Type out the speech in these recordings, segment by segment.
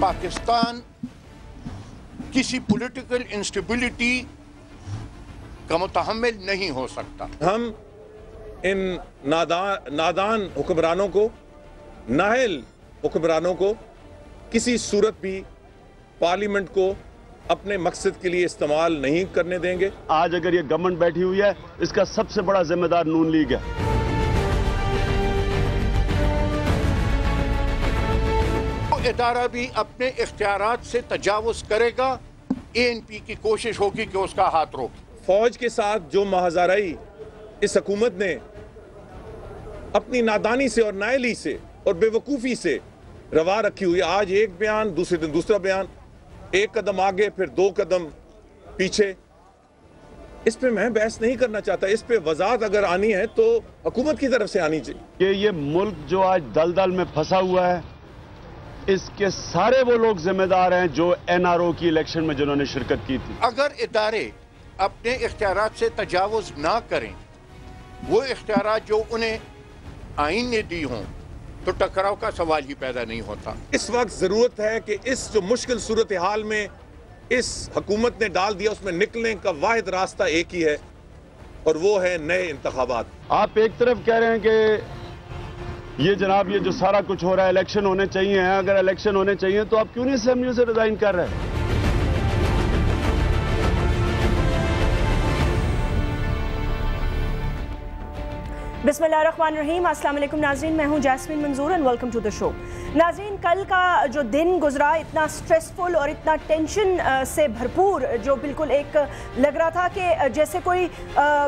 पाकिस्तान किसी political instability का मुतहम्मिल नहीं हो सकता। हम इन नादान हुक्मरानों को, नाअहल हुक्मरानों को किसी सूरत भी पार्लियामेंट को अपने मकसद के लिए इस्तेमाल नहीं करने देंगे। आज अगर ये गवर्नमेंट बैठी हुई है, इसका सबसे बड़ा जिम्मेदार नून लीग है। इदारा भी अपने इख्तियारात से तजावुज करेगा, ANP की कोशिश होगी कि उसका हाथ रोके। फौज के साथ जो महाजाराई इस हुकूमत ने अपनी नादानी से और नाअहली से और बेवकूफ़ी से रवा रखी हुई, आज एक बयान, दूसरे दिन दूसरा बयान, एक कदम आगे फिर दो कदम पीछे, इस पे मैं बहस नहीं करना चाहता। इस पे वजाहत अगर आनी है तो हुकूमत की तरफ से आनी चाहिए कि ये मुल्क जो आज दलदल में फंसा हुआ है, इसके सारे वो लोग जिम्मेदार हैं जो NRO की इलेक्शन में जिन्होंने शिरकत की थी। अगर इदारे अपने इख्तियारात से तजावुज ना करें, वो इख्तियारात जो उन्हें आइन ने दी हों, तो टकराव का सवाल ही पैदा नहीं होता। इस वक्त जरूरत है कि इस जो मुश्किल सूरत हाल में इस हुकूमत ने डाल दिया, उसमें निकलने का वाहिद रास्ता एक ही है और वो है नए इंतखाबात। आप एक तरफ कह रहे हैं कि ये जनाब ये जो सारा कुछ हो रहा है, इलेक्शन होने चाहिए हैं। अगर इलेक्शन होने चाहिए तो आप क्यों नहीं असेंबली से रिजाइन कर रहे हैं? बिस्मिल्लाहिर्रहमानिर्रहीम, अस्सलाम वालेकुम नाज़रीन, मैं हूं Jasmine Manzoor and welcome to the show. नाज़रीन, कल का जो दिन गुजरा इतना स्ट्रेसफुल और इतना टेंशन से भरपूर, जो बिल्कुल एक लग रहा था कि जैसे कोई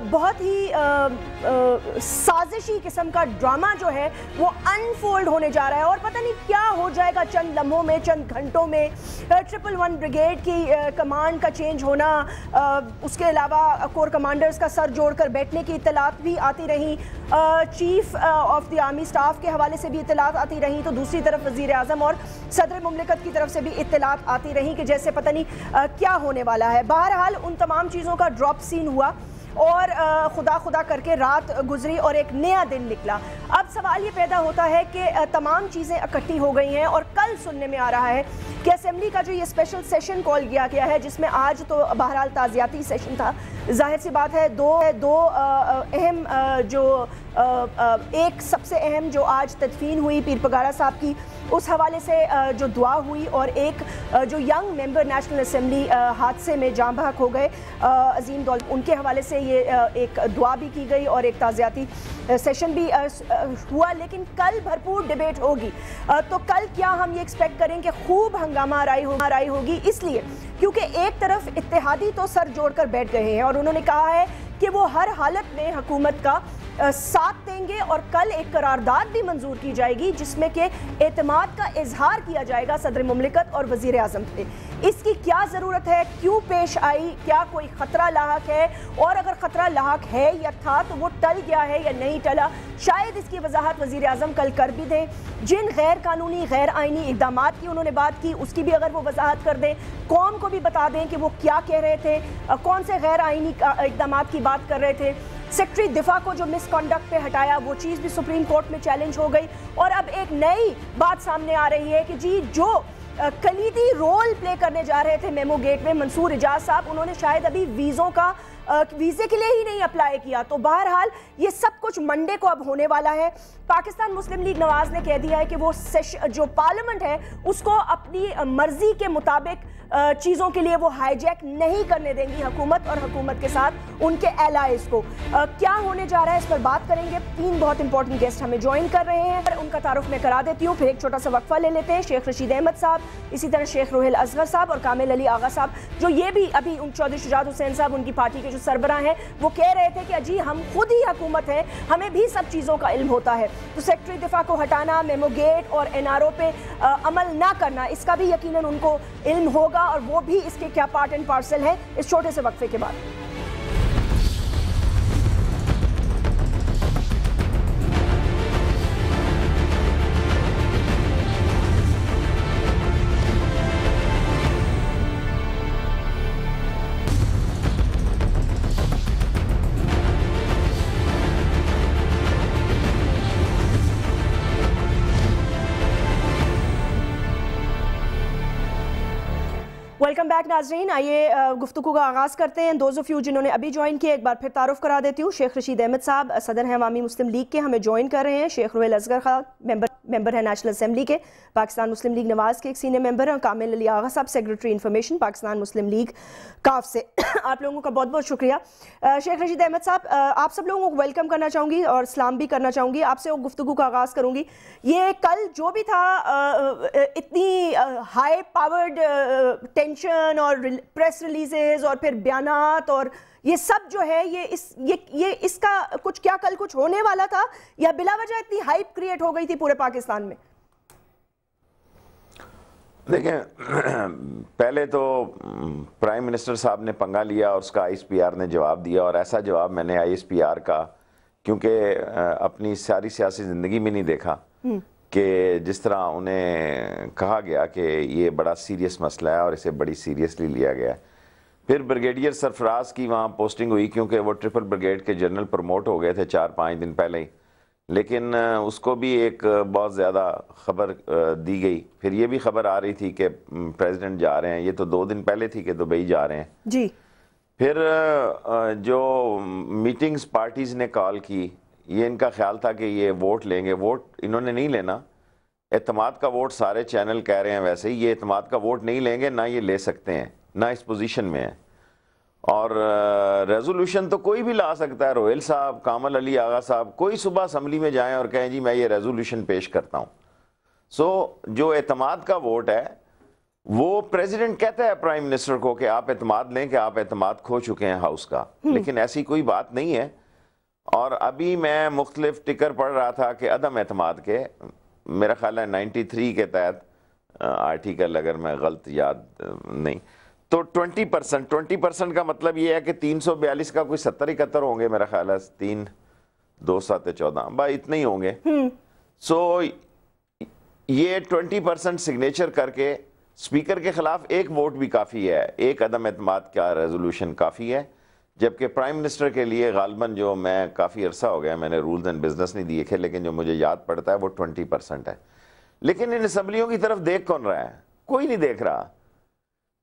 बहुत ही साजिशी किस्म का ड्रामा जो है वो अनफोल्ड होने जा रहा है और पता नहीं क्या हो जाएगा चंद लम्हों में, चंद घंटों में। 111 ब्रिगेड की कमांड का चेंज होना, उसके अलावा कोर कमांडर्स का सर जोड़कर बैठने की इत्तलात भी आती रहीं, chief of the army staff के हवाले से भी इत्तलात आती रहीं, तो दूसरी तरफ वज़ीर आज़म और सदर मुमलिकत की तरफ से भी इत्तलात आती रहीं कि जैसे पता नहीं क्या होने वाला है। बहरहाल उन तमाम चीज़ों का ड्रॉप सीन हुआ और खुदा खुदा करके रात गुजरी और एक नया दिन निकला। अब सवाल ये पैदा होता है कि तमाम चीज़ें इकट्ठी हो गई हैं और कल सुनने में आ रहा है कि असेंबली का जो ये स्पेशल सेशन कॉल किया गया है, जिसमें आज तो बहरहाल ताज़ियाती सेशन था, जाहिर सी बात है दो अहम जो एक सबसे अहम जो आज तदफीन हुई पीर पगाड़ा साहब की, उस हवाले से जो दुआ हुई, और एक जो यंग मेंबर नेशनल असेंबली हादसे में जाँ बहक हो गए अजीम दौल, उनके हवाले से ये एक दुआ भी की गई और एक ताज़ियाती सेशन भी हुआ। लेकिन कल भरपूर डिबेट होगी, तो कल क्या हम ये एक्सपेक्ट करें कि खूब हंगामा राई होगी, इसलिए क्योंकि एक तरफ इत्तेहादी तो सर जोड़कर बैठ गए हैं और उन्होंने कहा है कि वो हर हालत में हुकूमत का साथ देंगे और कल एक करारदाद भी मंजूर की जाएगी जिसमें कि एतमाद का इजहार किया जाएगा सदर मुमलिकत और वज़ीर आज़म पे। इसकी क्या ज़रूरत है, क्यों पेश आई, क्या कोई ख़तरा लाहक है, और अगर ख़तरा लाहक है या था तो वो टल गया है या नहीं टला, शायद इसकी वजाहत वज़ीर आज़म कल कर भी दें। जिन गैर कानूनी गैर आइनी इक़दामात की उन्होंने बात की, उसकी भी अगर वो वजाहत कर दें, कौम को भी बता दें कि वो क्या कह रहे थे, कौन से गैर आइनी इक़दामात की बात कर रहे थे। सेक्रेटरी दिफा को जो मिसकंडक्ट पे हटाया, वो चीज़ भी सुप्रीम कोर्ट में चैलेंज हो गई। और अब एक नई बात सामने आ रही है कि जी जो कलीदी रोल प्ले करने जा रहे थे मेमो गेट में मंसूर इजाज साहब, उन्होंने शायद अभी वीज़े के लिए ही नहीं अप्लाई किया। तो बहरहाल ये सब कुछ मंडे को अब होने वाला है। पाकिस्तान मुस्लिम लीग नवाज ने कह दिया है कि वो जो पार्लियामेंट है उसको अपनी मर्जी के मुताबिक चीज़ों के लिए वो हाईजैक नहीं करने देंगी हुकूमत और हुकूमत के साथ उनके एलाइज को। क्या होने जा रहा है इस पर बात करेंगे। 3 बहुत इंपॉर्टेंट गेस्ट हमें ज्वाइन कर रहे हैं, उनका तारुफ मैं करा देती हूँ, फिर एक छोटा सा वक्फा ले लेते हैं। शेख रशीद अहमद साहब, इसी तरह शेख रोहिल असगर साहब और कामिल अली आगा साहब, जो ये भी अभी चौधरी शुजात हुसैन साहब उनकी पार्टी के जो सरबराह हैं, वो कह रहे थे कि अजी हम खुद ही हुकूमत हैं, हमें भी सब चीज़ों का इल्म होता है। तो सेक्रेटरी दिफा को हटाना, मेमो गेट और NRO पे अमल ना करना, इसका भी यकीनन उनको इल्म होगा और वो भी इसके क्या पार्ट एंड पार्सल है। इस छोटे से वक्फे के बाद वेलकम बैक नाजरीन, आइए गुफ्तगू का आगाज़ करते हैं। दोज़ ऑफ यू जिन्होंने अभी ज्वाइन किया, एक बार फिर तारुफ करा देती हूँ। शेख रशीद अहमद साहब सदर हैं अवामी मुस्लिम लीग के, हमें ज्वाइन कर रहे हैं। शेख रुवेल असगर खान मेंबर है नेशनल असेंबली के, पाकिस्तान मुस्लिम लीग नवाज़ के एक सीनियर मेंबर हैं। कामिल अली आगा साहब सेक्रेटरी इन्फॉर्मेशन पाकिस्तान मुस्लिम लीग काफ से। आप लोगों का बहुत बहुत शुक्रिया। शेख रशीद अहमद साहब, आप सब लोगों को वेलकम करना चाहूँगी और सलाम भी करना चाहूँगी। आपसे वो गुफ्तगू का आगाज़ करूँगी। ये कल जो भी था, इतनी हाई पावर्ड टेंशन और प्रेस रिलीजेज और फिर बयानात और ये सब जो है, ये इसका कुछ क्या कल कुछ होने वाला था या बिला वजह इतनी हाइप क्रिएट हो गई थी पूरे पाकिस्तान में? देखें, पहले तो प्राइम मिनिस्टर साहब ने पंगा लिया और उसका आईएसपीआर ने जवाब दिया, और ऐसा जवाब मैंने आईएसपीआर का क्योंकि अपनी सारी सियासी ज़िंदगी में नहीं देखा कि जिस तरह उन्हें कहा गया कि ये बड़ा सीरियस मसला है और इसे बड़ी सीरियसली लिया गया है। फिर ब्रिगेडियर सरफराज की वहाँ पोस्टिंग हुई क्योंकि वो ट्रिपल ब्रिगेड के जनरल प्रमोट हो गए थे 4-5 दिन पहले ही, लेकिन उसको भी एक बहुत ज़्यादा खबर दी गई। फिर ये भी खबर आ रही थी कि प्रेसिडेंट जा रहे हैं, ये तो 2 दिन पहले थी कि दुबई जा रहे हैं जी। फिर जो मीटिंग्स पार्टीज़ ने कॉल की, ये इनका ख्याल था कि ये वोट लेंगे। वोट इन्होंने नहीं लेना, एतमाद का वोट सारे चैनल कह रहे हैं वैसे ही, ये एतमाद का वोट नहीं लेंगे, ना ये ले सकते हैं, ना इस पोजीशन में है। और रेजोल्यूशन तो कोई भी ला सकता है, रोहेल साहब, कामल अली आगा साहब, कोई सुबह असम्बली में जाएं और कहें जी मैं ये रेजोल्यूशन पेश करता हूँ। सो जो एतमाद का वोट है वो प्रेसिडेंट कहता है प्राइम मिनिस्टर को कि आप एतमाद लें, कि आप एतमाद खो चुके हैं हाउस का, लेकिन ऐसी कोई बात नहीं है। और अभी मैं मुख्तलिफ टिकर पढ़ रहा था कि अदम एतमाद के, मेरा ख्याल है 93 के तहत आर्टिकल, अगर मैं गलत याद नहीं, तो 20% का मतलब ये है कि 342 का कोई 70-71 होंगे मेरा ख्याल है, 3, 2, 7, 14 भाई इतने ही होंगे। सो ये 20% सिग्नेचर करके स्पीकर के खिलाफ एक वोट भी काफ़ी है, एक अदम एतमाद का रेजोल्यूशन काफ़ी है। जबकि प्राइम मिनिस्टर के लिए गालबन, जो मैं काफ़ी अरसा हो गया मैंने रूल्स एंड बिजनेस नहीं दिए, लेकिन जो मुझे याद पड़ता है वो 20% है। लेकिन इन असम्बलियों की तरफ देख कौन रहा है? कोई नहीं देख रहा,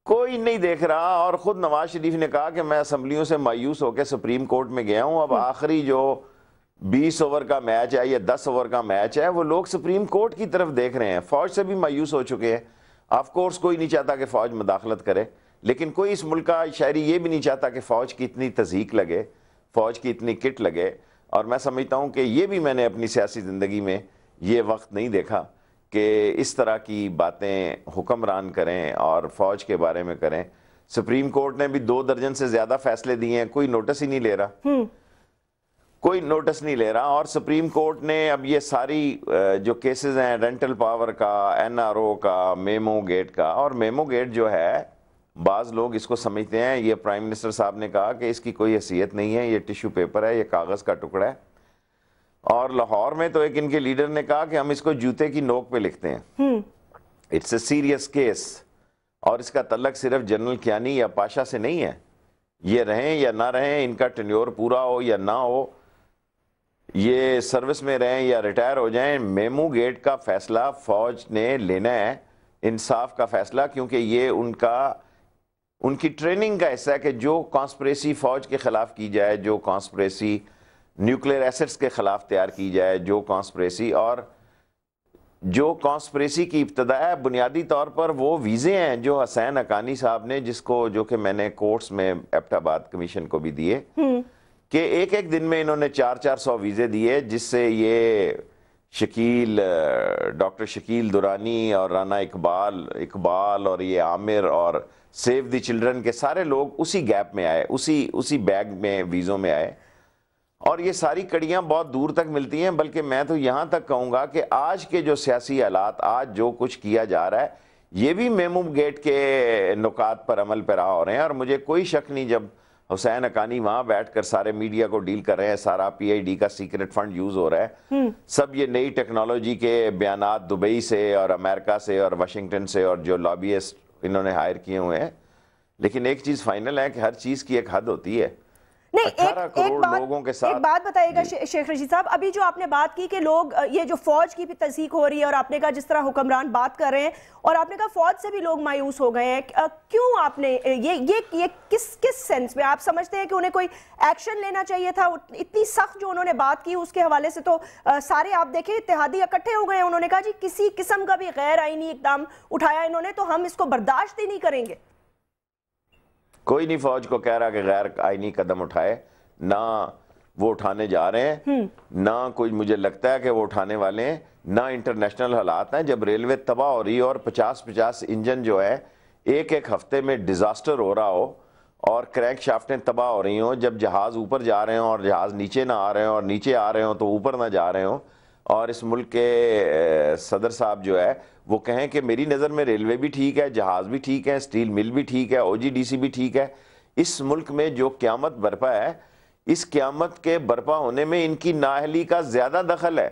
कोई नहीं देख रहा। और ख़ुद नवाज शरीफ ने कहा कि मैं असम्बलियों से मायूस होकर सुप्रीम कोर्ट में गया हूँ। अब आखिरी जो 20 ओवर का मैच है या 10 ओवर का मैच है, वो लोग सुप्रीम कोर्ट की तरफ देख रहे हैं। फ़ौज से भी मायूस हो चुके हैं। ऑफ कोर्स कोई नहीं चाहता कि फ़ौज मुदाखलत करे, लेकिन कोई इस मुल्क का शायरी ये भी नहीं चाहता कि फ़ौज की इतनी तज़ीक लगे, फ़ौज की इतनी किट लगे। और मैं समझता हूँ कि ये भी मैंने अपनी सियासी ज़िंदगी में ये वक्त नहीं देखा कि इस तरह की बातें हुक्मरान करें और फ़ौज के बारे में करें। सुप्रीम कोर्ट ने भी 2 दर्जन से ज़्यादा फैसले दिए हैं, कोई नोटिस ही नहीं ले रहा, कोई नोटिस नहीं ले रहा। और सुप्रीम कोर्ट ने अब ये सारी जो केसेस हैं, रेंटल पावर का, एनआरओ का, मेमो गेट का, और मेमो गेट जो है बाज़ लोग इसको समझते हैं, ये प्राइम मिनिस्टर साहब ने कहा कि इसकी कोई हैसियत नहीं है, ये टिश्यू पेपर है, ये कागज़ का टुकड़ा है। और लाहौर में तो एक इनके लीडर ने कहा कि हम इसको जूते की नोक पे लिखते हैं। इट्स ए सीरियस केस, और इसका तल्लक सिर्फ जनरल कियानी या पाशा से नहीं है। ये रहें या ना रहें, इनका टेन्योर पूरा हो या ना हो, ये सर्विस में रहें या रिटायर हो जाएं, मेमो गेट का फैसला फ़ौज ने लेना है, इंसाफ का फैसला, क्योंकि ये उनकी ट्रेनिंग का हिस्सा है कि जो कॉन्स्पिरेसी फ़ौज के ख़िलाफ़ की जाए, जो कॉन्स्पिरेसी न्यूक्लियर एसेट्स के ख़िलाफ़ तैयार की जाए, जो कॉन्स्पिरेसी की इब्तदा है, बुनियादी तौर पर वो वीज़े हैं जो हुसैन हक्कानी साहब ने, जो कि मैंने कोर्ट्स में एबटाबाद कमीशन को भी दिए, कि एक दिन में इन्होंने 400 वीज़े दिए, जिससे ये डॉक्टर शकील दुरानी और राना इकबाल और ये आमिर और सेव द चिल्ड्रन के सारे लोग उसी गैप में आए, उसी बैग में वीज़ों में आए। और ये सारी कड़ियाँ बहुत दूर तक मिलती हैं। बल्कि मैं तो यहाँ तक कहूँगा कि आज के जो सियासी हालात, आज जो कुछ किया जा रहा है, ये भी मेमो गेट के नुकात पर अमल पैरा हो रहे हैं। और मुझे कोई शक नहीं, जब हुसैन हक्कानी वहाँ बैठकर सारे मीडिया को डील कर रहे हैं, सारा PID का सीक्रेट फंड यूज़ हो रहा है, सब ये नई टेक्नोलॉजी के बयानात दुबई से और अमेरिका से और वाशिंगटन से और जो लॉबियस्ट इन्होंने हायर किए हुए हैं। लेकिन एक चीज़ फाइनल है कि हर चीज़ की एक हद होती है। نہیں 18 کروڑ لوگوں کے ساتھ. ایک بات بتائیے گا شیخ رشید صاحب, ابھی جو آپ نے بات کی کہ لوگ یہ جو فوج کی بھی تضحیق ہو رہی ہے اور آپ نے کہا جس طرح حکمران بات کر رہے ہیں اور آپ نے کہا فوج سے بھی لوگ مایوس ہو گئے ہیں, کیوں آپ نے یہ کس سینس میں آپ سمجھتے ہیں کہ انہیں کوئی ایکشن لینا چاہیے تھا؟ اتنی سخت جو انہوں نے بات کی اس کے حوالے سے تو سارے آپ دیکھیں اتحادی اکٹھے ہو گئے ہیں, انہوں نے کہا جی کسی قسم کا بھی غیر آئینی اقدام اٹھایا انہوں نے تو ہم اس کو برداشت ہی نہیں کریں گے. کوئی نہیں فوج کو کہہ رہا کہ غیر آئینی قدم اٹھائے, نہ وہ اٹھانے جا رہے ہیں, نہ کوئی مجھے لگتا ہے کہ وہ اٹھانے والے ہیں, نہ انٹرنیشنل حالات ہیں. جب ریلوے تباہ ہو رہی ہے اور 50 انجن جو ہے ایک ہفتے میں ڈیزاسٹر ہو رہا ہو اور کریک شافٹیں تباہ ہو رہی ہوں, جب جہاز اوپر جا رہے ہوں اور جہاز نیچے نہ آ رہے ہوں اور نیچے آ رہے ہوں تو اوپر نہ جا رہے ہوں, اور اس ملک کے صدر صاحب جو ہے وہ کہیں کہ میری نظر میں ریلوے بھی ٹھیک ہے, جہاز بھی ٹھیک ہے, اسٹیل مل بھی ٹھیک ہے, OGDC بھی ٹھیک ہے. اس ملک میں جو قیامت برپا ہے, اس قیامت کے برپا ہونے میں ان کی نااہلی کا زیادہ دخل ہے.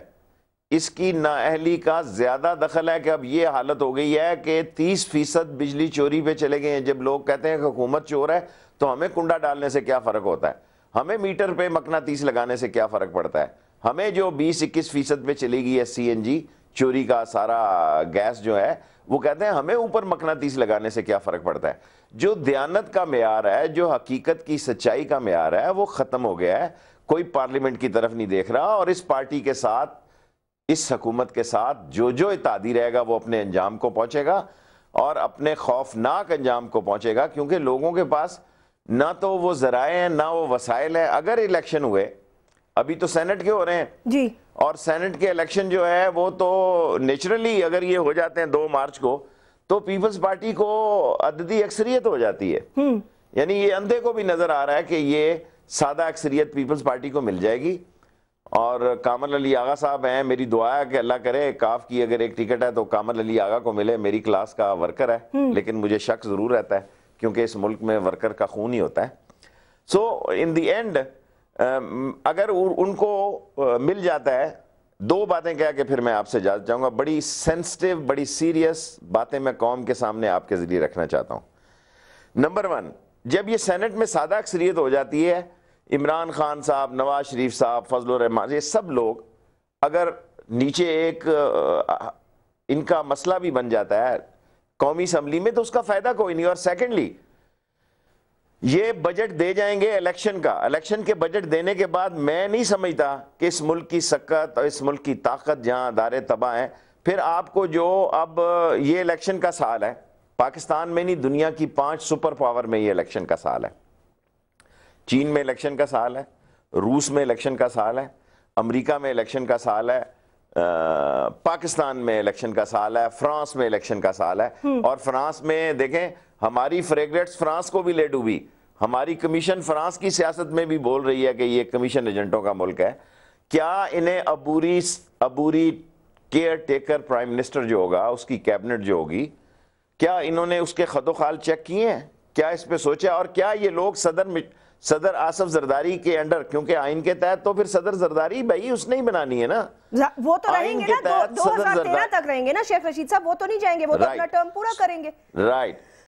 اس کی نااہلی کا زیادہ دخل ہے کہ اب یہ حالت ہو گئی ہے کہ 30% بجلی چوری پہ چلے گئے ہیں. جب لوگ کہتے ہیں کہ حکومت چور ہے تو ہمیں کنڈا ڈالنے سے کیا فرق ہوتا ہے, ہمیں میٹر پہ مقناطیس لگانے سے کیا فرق پڑتا ہے, ہمیں جو 20-21% پہ چلی گئی ہے CNG چوری کا سارا گیس جو ہے, وہ کہتے ہیں ہمیں اوپر مقناطیس لگانے سے کیا فرق پڑتا ہے. جو دیانت کا معیار ہے, جو حقیقت کی سچائی کا معیار ہے, وہ ختم ہو گیا ہے. کوئی پارلیمنٹ کی طرف نہیں دیکھ رہا, اور اس پارٹی کے ساتھ, اس حکومت کے ساتھ جو اتحادی رہے گا وہ اپنے انجام کو پہنچے گا اور اپنے خوفناک انجام کو پہنچے گا, کیونکہ لوگوں کے پاس نہ تو وہ ذرائع ہیں نہ وہ وسائل ہیں. اگر الیکشن ہوئے, ابھی تو سینٹ کے ہو رہے ہیں جی, اور سینٹ کے الیکشن جو ہے وہ تو نیچرلی اگر یہ ہو جاتے ہیں 2 مارچ کو تو پیپلز پارٹی کو عددی اکثریت ہو جاتی ہے. یعنی یہ اندھے کو بھی نظر آ رہا ہے کہ یہ سادہ اکثریت پیپلز پارٹی کو مل جائے گی. اور کامل علی آغا صاحب ہیں, میری دعا ہے کہ اللہ کرے کاف کی اگر ایک ٹکٹ ہے تو کامل علی آغا کو ملے. میری کلاس کا ورکر ہے, لیکن مجھے شک ضرور رہتا ہے کیونکہ اس ملک میں ورکر کا خون ہی ہوتا ہے. سو ان دی اینڈ اگر ان کو مل جاتا ہے, 2 باتیں کہہ کے پھر میں آپ سے اجازت چاہوں گا. بڑی سینسٹیو, بڑی سیریس باتیں میں قوم کے سامنے آپ کے ذریعے رکھنا چاہتا ہوں. نمبر 1, جب یہ سینٹ میں سادہ اکثریت ہو جاتی ہے, عمران خان صاحب, نواز شریف صاحب, فضل الرحمان, یہ سب لوگ اگر نیچے ایک ان کا مسئلہ بھی بن جاتا ہے قومی اسمبلی میں تو اس کا فائدہ کوئی نہیں. اور سیکنڈلی یہ بجٹ دے جائیں گے الیکشن کا, الیکشن کے بجٹ دینے کے بعد میں نہیں سمجھتا کہ اس ملک کی سکت اور اس ملک کی طاقت جہاں ادارے تباہ ہیں, پھر آپ کو جو اب یہ الیکشن کا سال ہے, پاکستان میں نہیں دنیا کی 5 سپر پاور میں یہ الیکشن کا سال ہے. چین میں الیکشن کا سال ہے, روس میں الیکشن کا سال ہے, امریکہ میں الیکشن کا سال ہے, پاکستان میں الیکشن کا سال ہے, فرانس میں الیکشن کا سال ہے. اور فرانس میں دیکھیں ہماری فریگریٹس فرانس کو بھی لے ڈوبی, ہماری کمیشن فرانس کی سیاست میں بھی بول رہی ہے کہ یہ کمیشن ایجنٹوں کا ملک ہے. کیا انہیں عبوری کیئر ٹیکر پرائم منسٹر جو ہوگا, اس کی کیبنٹ جو ہوگی, کیا انہوں نے اس کے خد و خال چیک کیے ہیں؟ کیا اس پہ سوچا؟ اور کیا یہ لوگ صدر آصف زرداری کے انڈر, کیونکہ آئین کے تحت تو پھر صدر زرداری بھائی اس نے ہی بنانی ہے نا, وہ تو رہیں گے نا 2013 تک رہیں گے نا شیخ رشید صاحب, وہ تو نہیں جائیں گے, وہ تو اپنا ٹرم پورا کریں گے. رائٹ.